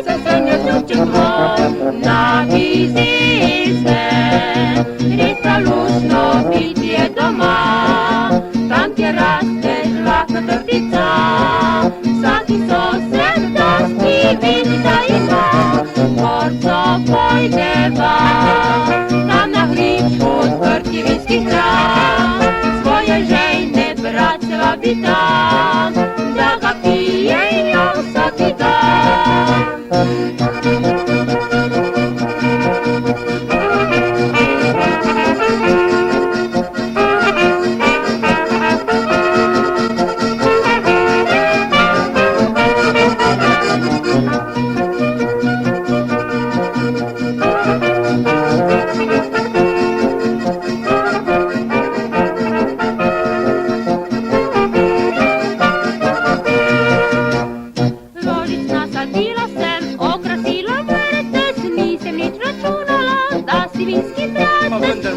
să se ne duce na vizite. Rita lușno pitie doma, tam pieraste la cătătița, s-a chiso sertasti vinita ima, forțo poi deva, tam na hličku tvrtivinski hram, svoje žejne bratstva vitam, da ga pijejo svaki dan.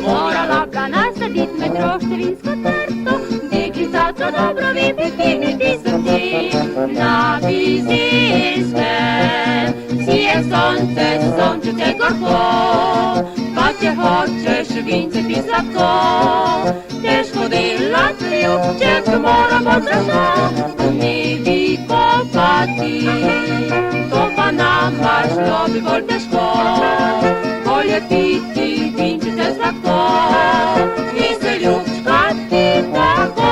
Morala plana sadit med roštevinsko trto, deklica to dobro ve prekiniti srce. Na vizijske sije sonce, sončete gorko, pa če hočeš vince pisatko, težko delati ljubček, moramo zato dnevi kopati. To pa nama šlo bi bolj težko, bolje piti vince se sladko i se ljubčkati tako.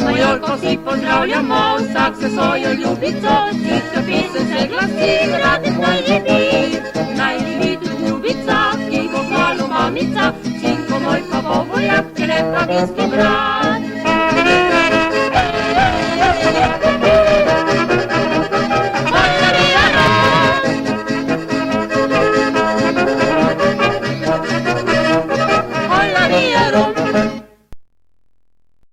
Majorko si pozdravljamo, vsak se svojo ljubico, tista pesem se glasi, radetna je mir. Naj živi tudi ljubica, ki bo kmalu mamica, sinko moj pa bo vojak, krepka vinski brat.